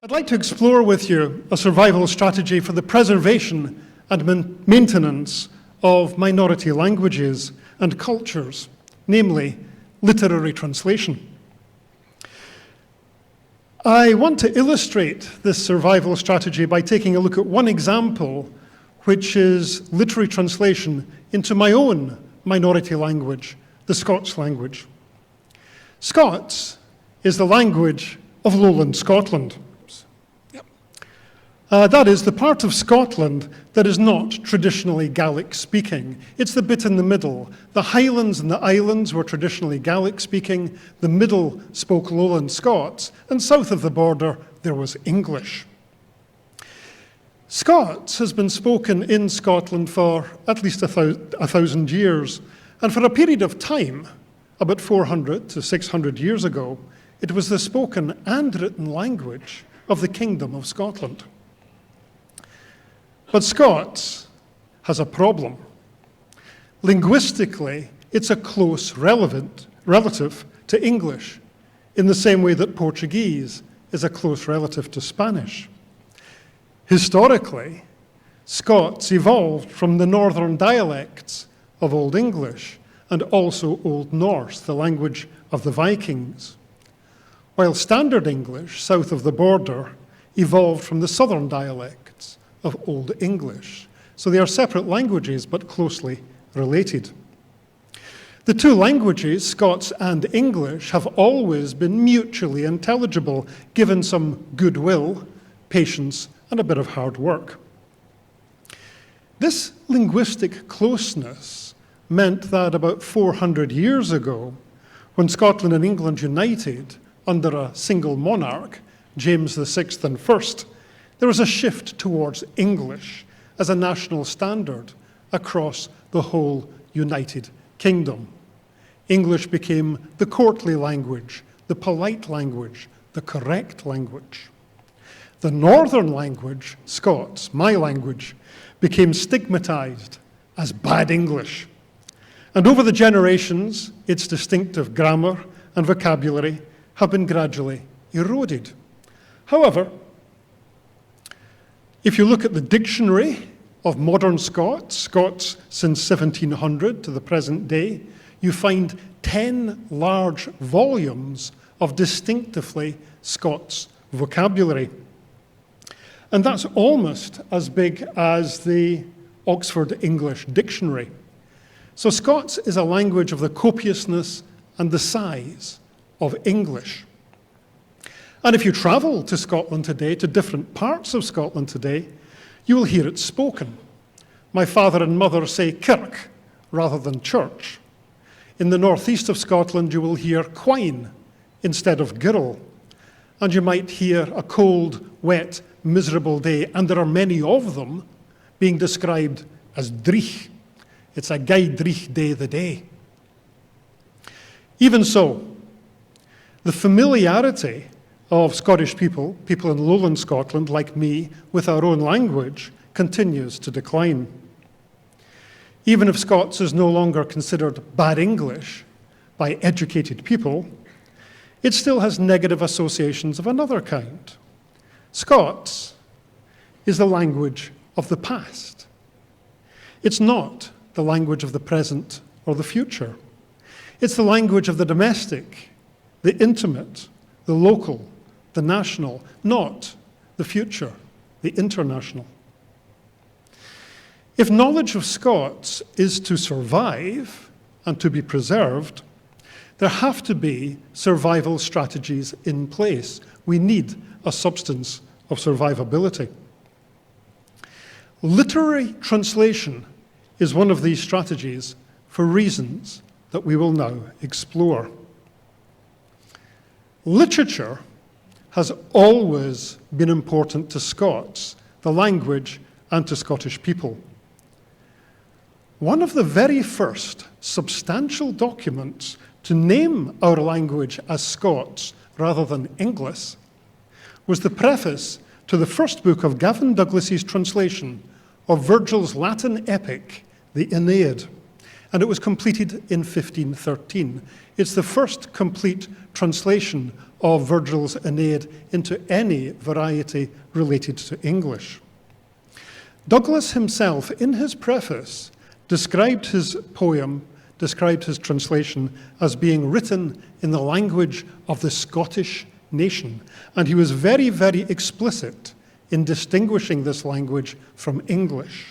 I'd like to explore with you a survival strategy for the preservation and maintenance of minority languages and cultures, namely literary translation. I want to illustrate this survival strategy by taking a look at one example, which is literary translation into my own minority language, the Scots language. Scots is the language of lowland Scotland. That is the part of Scotland that is not traditionally Gaelic-speaking. It's the bit in the middle. The Highlands and the Islands were traditionally Gaelic-speaking, the middle spoke Lowland Scots, and south of the border there was English. Scots has been spoken in Scotland for at least 1,000 years, and for a period of time, about 400 to 600 years ago, it was the spoken and written language of the Kingdom of Scotland. But Scots has a problem. Linguistically, it's a close relative to English, in the same way that Portuguese is a close relative to Spanish. Historically, Scots evolved from the northern dialects of Old English and also Old Norse, the language of the Vikings, while Standard English, south of the border, evolved from the southern dialects of Old English. So they are separate languages, but closely related. The two languages, Scots and English, have always been mutually intelligible, given some goodwill, patience, and a bit of hard work. This linguistic closeness meant that about 400 years ago, when Scotland and England united under a single monarch, James VI and I, there was a shift towards English as a national standard across the whole United Kingdom. English became the courtly language, the polite language, the correct language. The northern language, Scots, my language, became stigmatized as bad English. And over the generations, its distinctive grammar and vocabulary have been gradually eroded. However, if you look at the dictionary of modern Scots, Scots since 1700 to the present day, you find 10 large volumes of distinctively Scots vocabulary. And that's almost as big as the Oxford English Dictionary. So Scots is a language of the copiousness and the size of English. And if you travel to Scotland today, to different parts of Scotland today, you will hear it spoken. My father and mother say kirk rather than church. In the northeast of Scotland, you will hear quine instead of girl. And you might hear a cold, wet, miserable day, and there are many of them, being described as dreich. It's a gay dreich day the day. Even so, the familiarity of Scottish people in lowland Scotland, like me, with our own language, continues to decline. Even if Scots is no longer considered bad English by educated people, it still has negative associations of another kind. Scots is the language of the past. It's not the language of the present or the future. It's the language of the domestic, the intimate, the local, the national, not the future, the international. If knowledge of Scots is to survive and to be preserved, there have to be survival strategies in place. We need a substance of survivability. Literary translation is one of these strategies for reasons that we will now explore. Literature has always been important to Scots, the language, and to Scottish people. One of the very first substantial documents to name our language as Scots rather than English was the preface to the first book of Gavin Douglas's translation of Virgil's Latin epic, the Aeneid. and it was completed in 1513. It's the first complete translation of Virgil's Aeneid into any variety related to English. Douglas himself, in his preface, described his translation as being written in the language of the Scottish nation, and he was very, very explicit in distinguishing this language from English.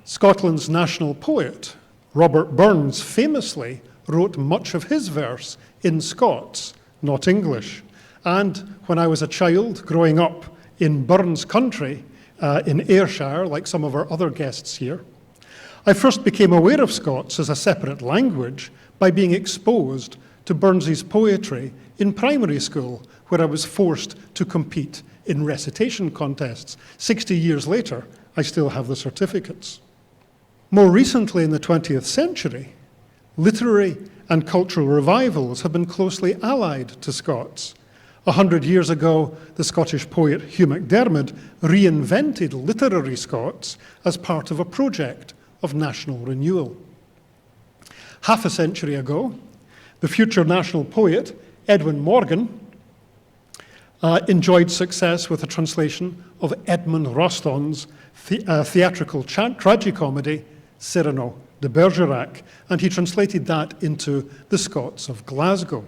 Scotland's national poet, Robert Burns, famously wrote much of his verse in Scots, not English. And when I was a child growing up in Burns country, in Ayrshire, like some of our other guests here, I first became aware of Scots as a separate language by being exposed to Burns's poetry in primary school, where I was forced to compete in recitation contests. 60 years later, I still have the certificates. More recently in the 20th century, literary and cultural revivals have been closely allied to Scots. 100 years ago, the Scottish poet Hugh MacDiarmid reinvented literary Scots as part of a project of national renewal. Half a century ago, the future national poet Edwin Morgan enjoyed success with a translation of Edmond Rostand's theatrical tragicomedy, Cyrano de Bergerac, and he translated that into The Scots of Glasgow.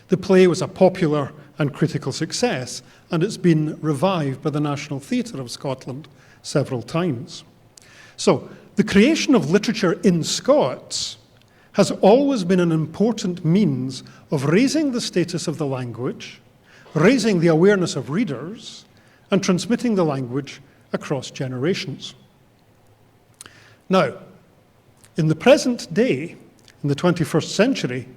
The play was a popular and critical success, and it's been revived by the National Theatre of Scotland several times. So, the creation of literature in Scots has always been an important means of raising the status of the language, raising the awareness of readers, and transmitting the language across generations. Now, in the present day, in the 21st century,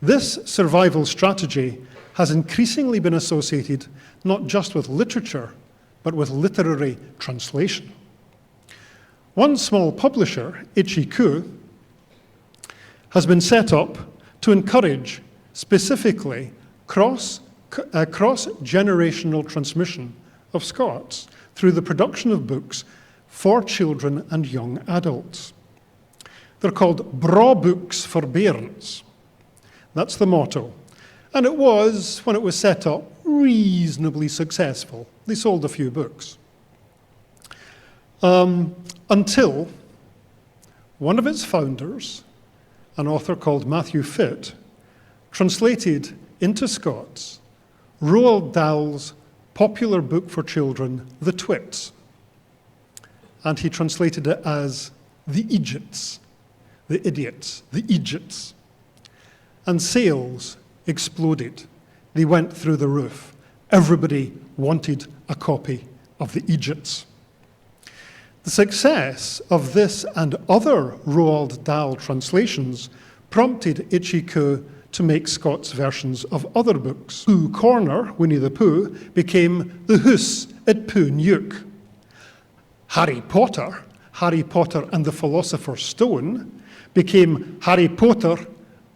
this survival strategy has increasingly been associated not just with literature, but with literary translation. One small publisher, TEDxUIC, has been set up to encourage specifically cross-generational transmission of Scots through the production of books for children and young adults. They're called Bra Books for Bairns. That's the motto. And it was, when it was set up, reasonably successful. They sold a few books. Until one of its founders, an author called Matthew Fitt, translated into Scots Roald Dahl's popular book for children, The Twits. And he translated it as The Idiots, the idiots, the Idiots. And sales exploded. They went through the roof. Everybody wanted a copy of The Idiots. The success of this and other Roald Dahl translations prompted TEDxUIC to make Scots versions of other books. Pooh Corner, Winnie the Pooh, became The Hoose at Pooh Neuk. Harry Potter and the Philosopher's Stone, became Harry Potter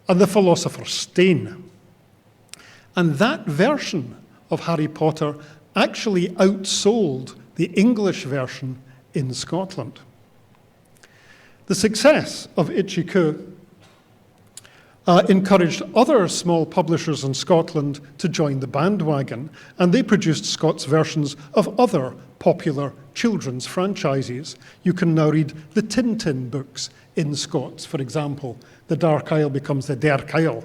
and the Philosopher's Stain. And that version of Harry Potter actually outsold the English version in Scotland. The success of TEDxUIC encouraged other small publishers in Scotland to join the bandwagon, and they produced Scots versions of other popular children's franchises. You can now read the Tintin books in Scots, for example. The Dark Isle becomes the Derk Isle.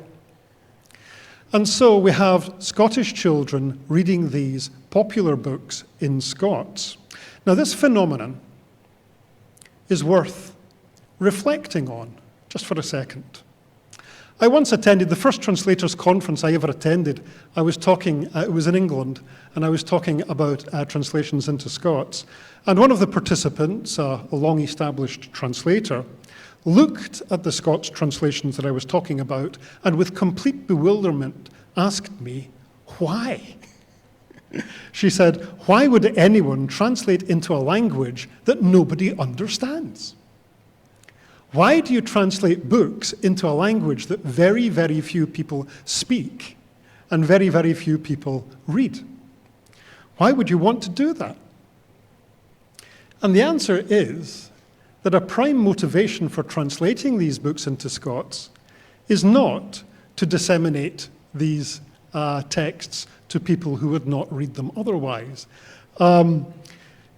And so we have Scottish children reading these popular books in Scots. Now, this phenomenon is worth reflecting on just for a second. I once attended the first translators conference I ever attended. I was talking, it was in England, and I was talking about translations into Scots. And one of the participants, a long-established translator, looked at the Scots translations that I was talking about, and with complete bewilderment asked me, why? She said, why would anyone translate into a language that nobody understands? Why do you translate books into a language that very, very few people speak and very, very few people read? Why would you want to do that? And the answer is that a prime motivation for translating these books into Scots is not to disseminate these texts to people who would not read them otherwise.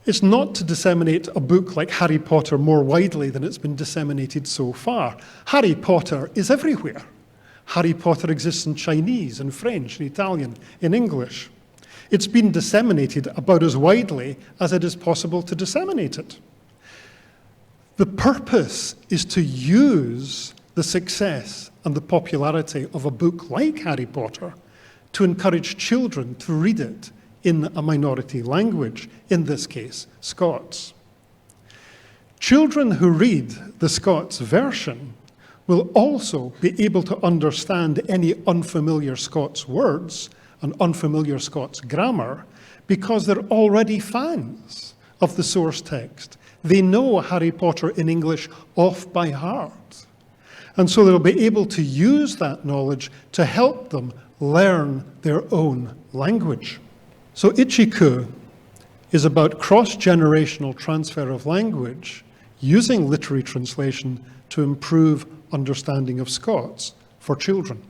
It's not to disseminate a book like Harry Potter more widely than it's been disseminated so far. Harry Potter is everywhere. Harry Potter exists in Chinese, in French, in Italian, in English. It's been disseminated about as widely as it is possible to disseminate it. The purpose is to use the success and the popularity of a book like Harry Potter to encourage children to read it in a minority language, in this case, Scots. Children who read the Scots version will also be able to understand any unfamiliar Scots words and unfamiliar Scots grammar because they're already fans of the source text. They know Harry Potter in English off by heart. And so they'll be able to use that knowledge to help them learn their own language. So TEDxUIC is about cross-generational transfer of language using literary translation to improve understanding of Scots for children.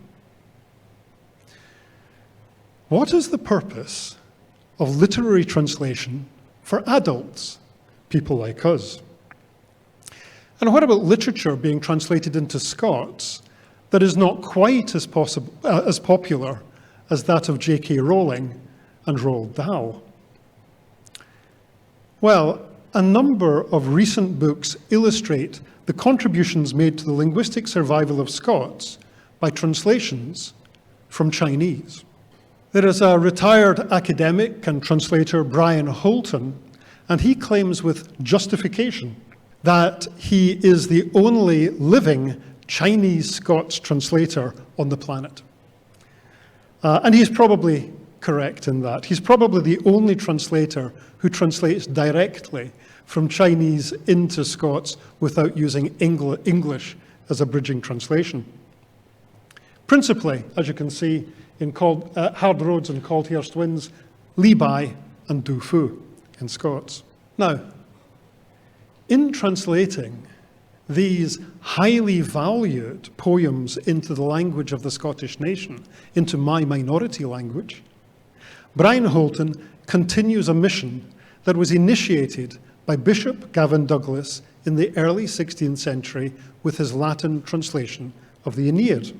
What is the purpose of literary translation for adults, people like us? And what about literature being translated into Scots that is not quite as popular as that of J.K. Rowling and Roald Dahl? Well, a number of recent books illustrate the contributions made to the linguistic survival of Scots by translations from Chinese. There is a retired academic and translator, Brian Holton, and he claims with justification that he is the only living Chinese-Scots translator on the planet. And he's probably correct in that. He's probably the only translator who translates directly from Chinese into Scots without using English as a bridging translation. Principally, as you can see, in Hard Roads and Caultehurst Winds, Li Bai and Du Fu in Scots. Now, in translating these highly valued poems into the language of the Scottish nation, into my minority language, Brian Holton continues a mission that was initiated by Bishop Gavin Douglas in the early 16th century with his Latin translation of the Aeneid.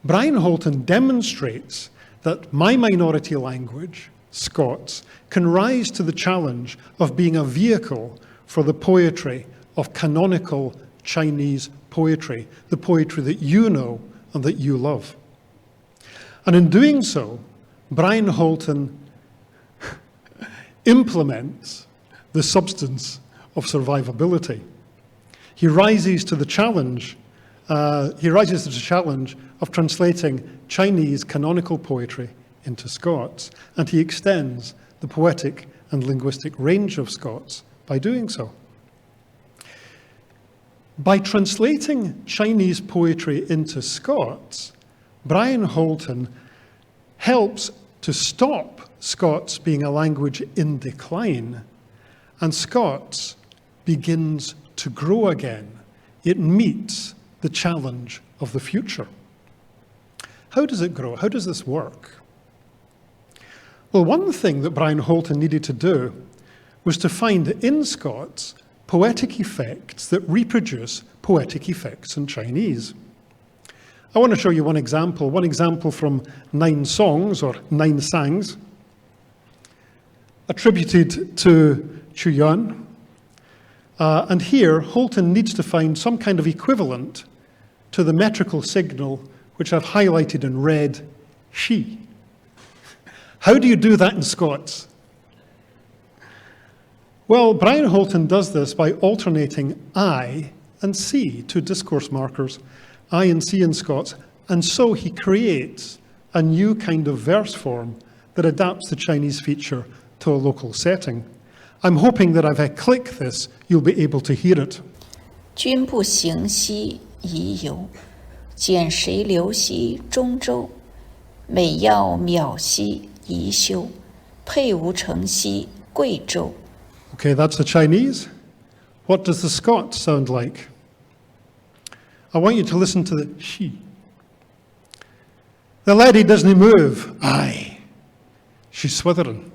Brian Holton demonstrates that my minority language, Scots, can rise to the challenge of being a vehicle for the poetry of canonical Chinese poetry, the poetry that you know and that you love. And in doing so, Brian Holton implements the substance of survivability. He rises to the challenge of translating Chinese canonical poetry into Scots, and he extends the poetic and linguistic range of Scots by doing so. By translating Chinese poetry into Scots, Brian Holton helps to stop Scots being a language in decline, and Scots begins to grow again. It meets the challenge of the future. How does it grow? How does this work? Well, one thing that Brian Holton needed to do was to find in Scots poetic effects that reproduce poetic effects in Chinese. I want to show you one example from 9 songs, or 9 sangs, attributed to Chu Yuan. And here, Holton needs to find some kind of equivalent to the metrical signal, which I've highlighted in red, she. How do you do that in Scots? Well, Brian Holton does this by alternating I and C, 2 discourse markers, I and C in Scots, and so he creates a new kind of verse form that adapts the Chinese feature to a local setting. I'm hoping that if I click this, you'll be able to hear it. 君不行兮宜游，见谁流兮中州。美要渺兮宜修，佩无成兮贵州。 Okay, that's the Chinese. What does the Scots sound like? I want you to listen to the she. The laddie doesn't move. Aye, she's swithering.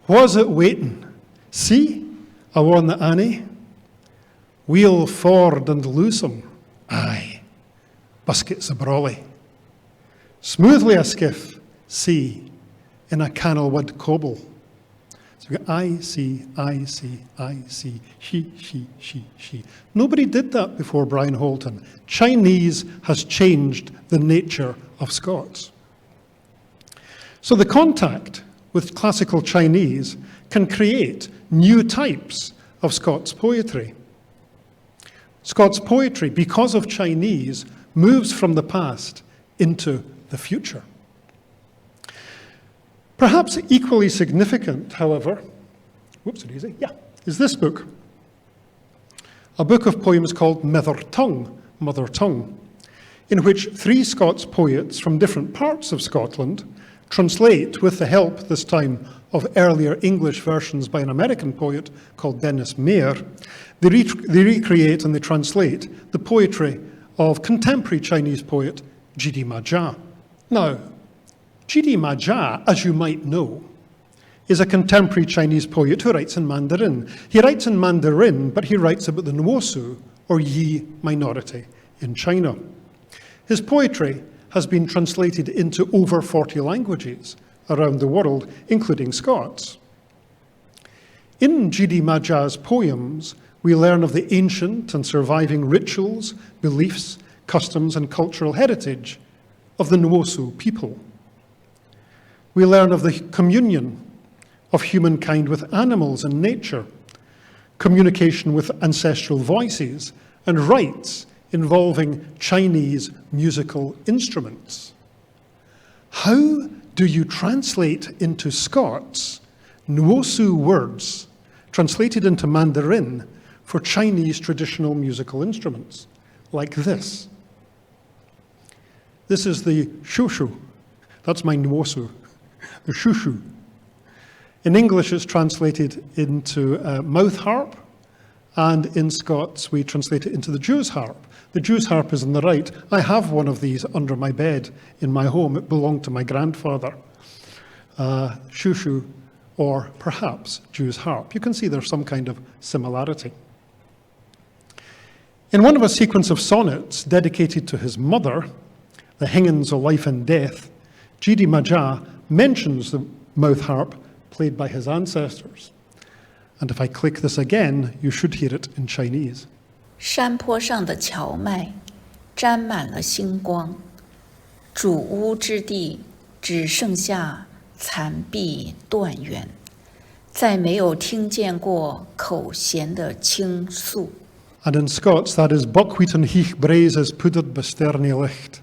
Was it waiting? See, I won the Annie. Wheel forward and loose 'em. Aye, buskets a brawly. Smoothly a skiff, see, in a canalwood cobble. So we got I see, she. Nobody did that before Brian Holton. Chinese has changed the nature of Scots. So the contact with classical Chinese can create new types of Scots poetry. Scots poetry, because of Chinese, moves from the past into the future. Perhaps equally significant, however, is this book. A book of poems called Mother Tongue, in which 3 Scots poets from different parts of Scotland translate, with the help this time of earlier English versions by an American poet called Dennis Mayer, they recreate and they translate the poetry of contemporary Chinese poet Jidi Majia. Now, Jidi Majia, as you might know, is a contemporary Chinese poet who writes in Mandarin. He writes in Mandarin, but he writes about the Nuosu, or Yi minority, in China. His poetry has been translated into over 40 languages around the world, including Scots. In Jidi Majia's poems, we learn of the ancient and surviving rituals, beliefs, customs, and cultural heritage of the Nuosu people. We learn of the communion of humankind with animals and nature, communication with ancestral voices, and rites involving Chinese musical instruments. How do you translate into Scots Nuosu words translated into Mandarin for Chinese traditional musical instruments, like this? This is the shushu. That's my Nuosu, the shushu. In English, it's translated into mouth harp, and in Scots, we translate it into the Jew's harp. The Jew's harp is on the right. I have one of these under my bed in my home. It belonged to my grandfather. Shushu, or perhaps Jew's harp. You can see there's some kind of similarity. In one of a sequence of sonnets dedicated to his mother, the Hingings of Life and Death, Jidi Majia mentions the mouth harp played by his ancestors. And if I click this again, you should hear it in Chinese. 山坡上的荞麦沾满了星光，主屋之地只剩下残壁断垣，再没有听见过口弦的倾诉。 And in Scots, that is buckwheaten heich braes is poedered besternie licht.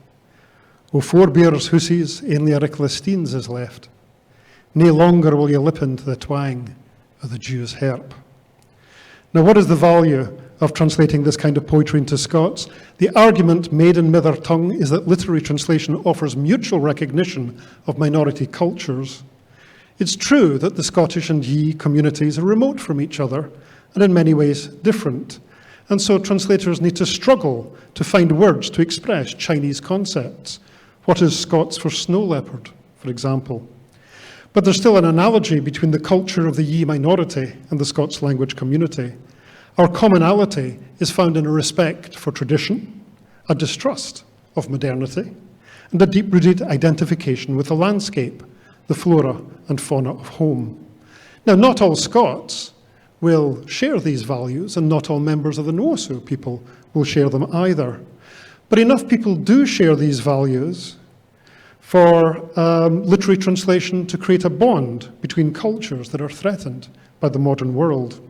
O voorbeers hussies, only a ricklesteens is left. No longer will you lippen to the twang of the Jew's harp. Now, what is the value of translating this kind of poetry into Scots? The argument made in Mother Tongue is that literary translation offers mutual recognition of minority cultures. It's true that the Scottish and Yi communities are remote from each other and in many ways different. And so translators need to struggle to find words to express Chinese concepts. What is Scots for snow leopard, for example? But there's still an analogy between the culture of the Yi minority and the Scots language community. Our commonality is found in a respect for tradition, a distrust of modernity, and a deep-rooted identification with the landscape, the flora and fauna of home. Now, not all Scots will share these values, and not all members of the Nuosu people will share them either. But enough people do share these values for literary translation to create a bond between cultures that are threatened by the modern world.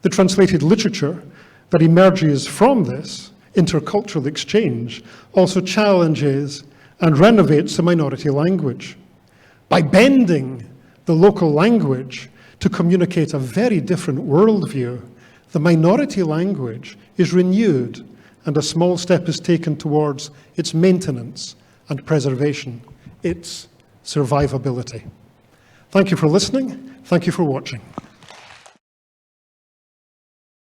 The translated literature that emerges from this intercultural exchange also challenges and renovates the minority language by bending the local language to communicate a very different worldview. The minority language is renewed, and a small step is taken towards its maintenance and preservation, its survivability. Thank you for listening. Thank you for watching.